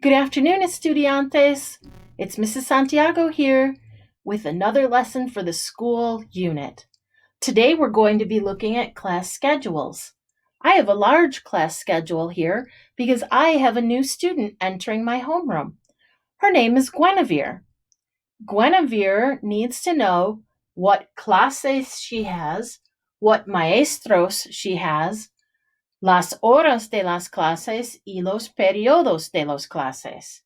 Good afternoon, estudiantes. It's Mrs. Santiago here with another lesson for the school unit. Today we're going to be looking at class schedules. I have a large class schedule here because I have a new student entering my homeroom. Her name is Guinevere. Guinevere needs to know what clases she has, what maestros she has, las horas de las clases y los periodos de las clases.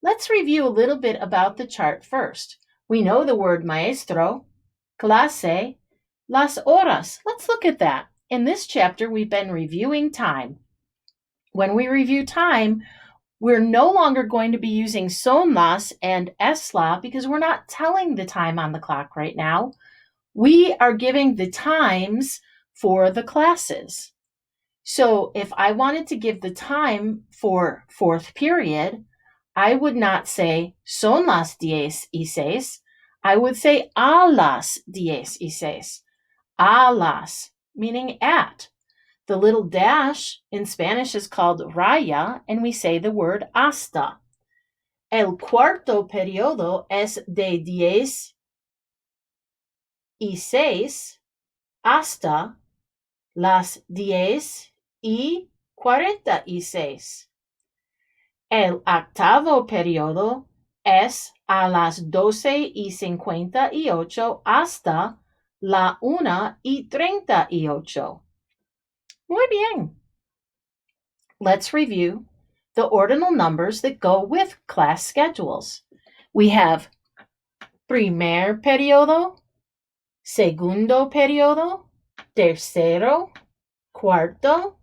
Let's review a little bit about the chart first. We know the word maestro, clase, las horas. Let's look at that. In this chapter, we've been reviewing time. When we review time, we're no longer going to be using son las and es la because we're not telling the time on the clock right now. We are giving the times for the classes. So if I wanted to give the time for fourth period, I would not say son las 10:06. I would say a las 10:06. A las, meaning at. The little dash in Spanish is called raya, and we say the word hasta. El cuarto periodo es de 10:06 hasta las 10:46. El octavo periodo es a las 12:58 hasta la 1:38. Muy bien. Let's review the ordinal numbers that go with class schedules. We have primer periodo, segundo periodo, tercero, cuarto,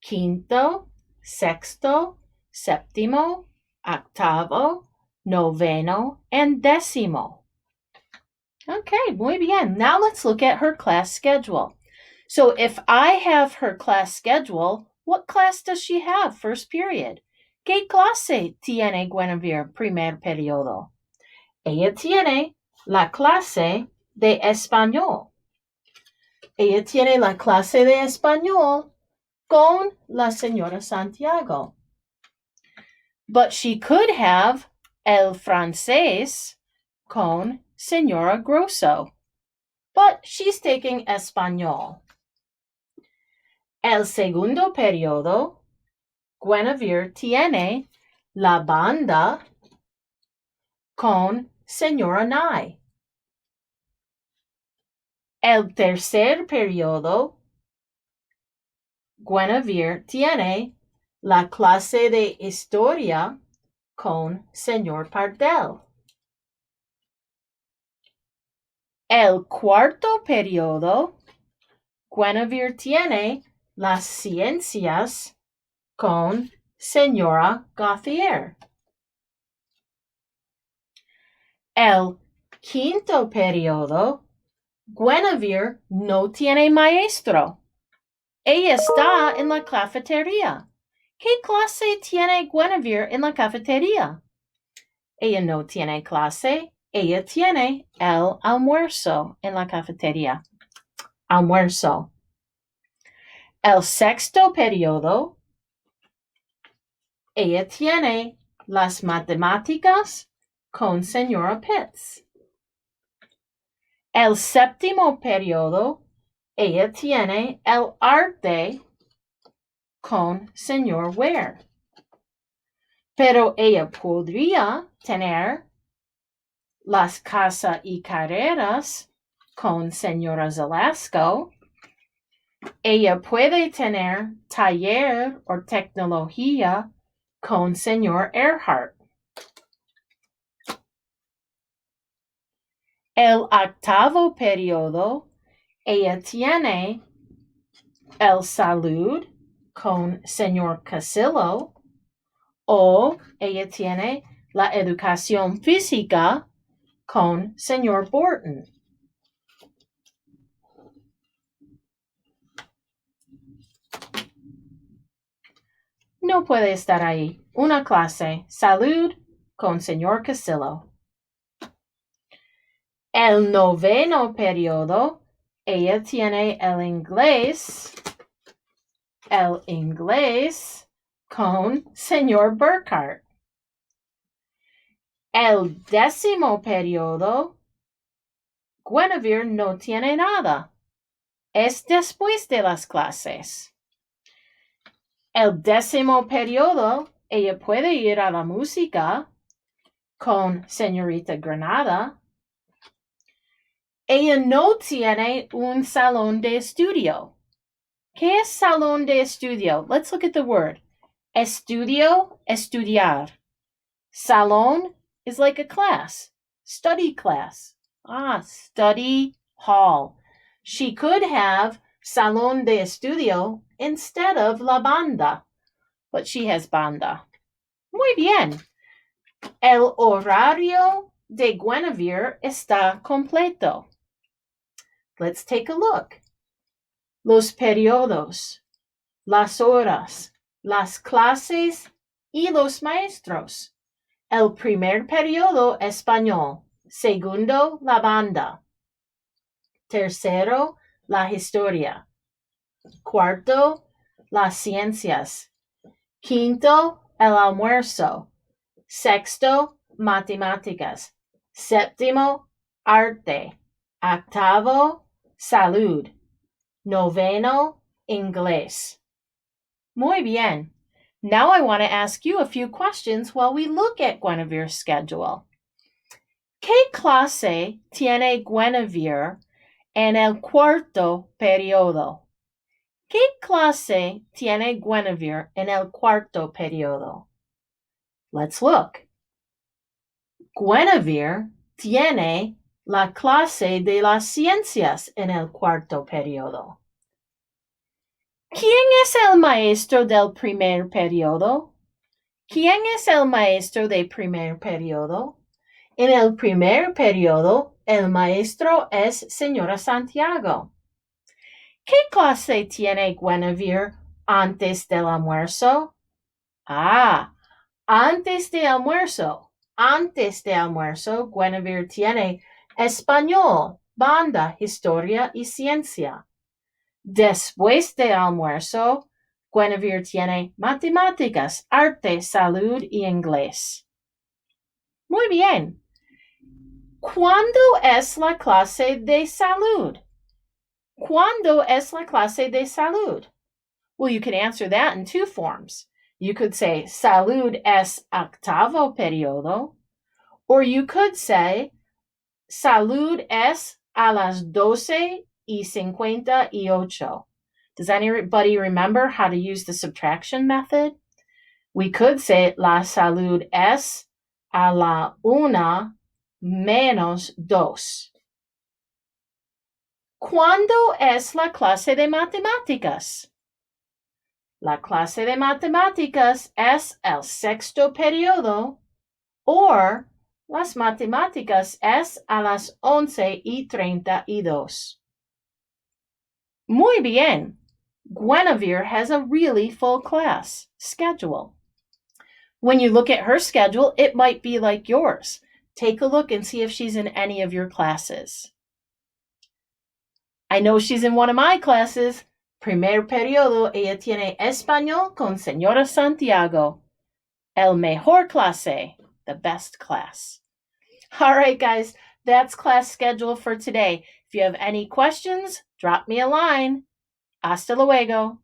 quinto, sexto, séptimo, octavo, noveno, and décimo. Okay, muy bien. Now let's look at her class schedule. So if I have her class schedule, what class does she have first period? ¿Qué clase tiene Guinevere primer periodo? Ella tiene la clase de español. Ella tiene la clase de español con la señora Santiago. But she could have el francés con señora Grosso. But she's taking español. El segundo periodo, Guinevere tiene la banda con señora Nye. El tercer periodo, Guinevere tiene la clase de historia con señor Pardel. El cuarto periodo, Guinevere tiene las ciencias con señora Gauthier. El quinto periodo, Guinevere no tiene maestro. Ella está en la cafetería. ¿Qué clase tiene Guinevere en la cafetería? Ella no tiene clase. Ella tiene el almuerzo en la cafetería. Almuerzo. El sexto periodo, ella tiene las matemáticas con señora Pitts. El séptimo periodo, ella tiene el arte con señor Ware. Pero ella podría tener las casas y carreras con señora Zelasco. Ella puede tener taller o tecnología con señor Earhart. El octavo periodo, ella tiene el salud con señor Casillo o ella tiene la educación física con señor Borton. No puede estar ahí. Una clase, salud con señor Casillo. El noveno periodo, ella tiene el inglés con señor Burkhart. El 10º periodo, Guinevere no tiene nada. Es después de las clases. El 10º periodo, ella puede ir a la música con señorita Granada. Ella no tiene un salón de estudio. ¿Qué es salón de estudio? Let's look at the word. Estudio, estudiar. Salón is like a class, study class. Study hall. She could have salón de estudio instead of la banda, but she has banda. Muy bien. El horario de Guinevere está completo. Let's take a look. Los periodos, las horas, las clases y los maestros. El primer periodo español. Segundo, la banda. Tercero, la historia. Cuarto, las ciencias. Quinto, el almuerzo. Sexto, matemáticas. Séptimo, arte. Octavo, salud. Noveno, inglés. Muy bien. Now I want to ask you a few questions while we look at Guinevere's schedule. ¿Qué clase tiene Guinevere en el cuarto periodo? ¿Qué clase tiene Guinevere en el cuarto periodo? Let's look. Guinevere tiene la clase de las ciencias en el cuarto periodo. ¿Quién es el maestro del primer periodo? ¿Quién es el maestro del primer periodo? En el primer periodo, el maestro es Sra Santiago. ¿Qué clase tiene Guinevere antes del almuerzo? Antes de almuerzo. Antes de almuerzo, Guinevere tiene español, banda, historia y ciencia. Después de almuerzo, Guinevere tiene matemáticas, arte, salud y inglés. Muy bien. ¿Cuándo es la clase de salud? ¿Cuándo es la clase de salud? Well, you can answer that in two forms. You could say, salud es octavo periodo, or you could say, salud es a las 12:58. Does anybody remember how to use the subtraction method? We could say, la salud es a la 1:-2. ¿Cuándo es la clase de matemáticas? La clase de matemáticas es el sexto periodo, or las matemáticas es a las 11:32. Muy bien. Guinevere has a really full class schedule. When you look at her schedule, it might be like yours. Take a look and see if she's in any of your classes. I know she's in one of my classes. Primer periodo, ella tiene español con Sra Santiago. El mejor clase, the best class. All right, guys, that's class schedule for today. If you have any questions, drop me a line. Hasta luego.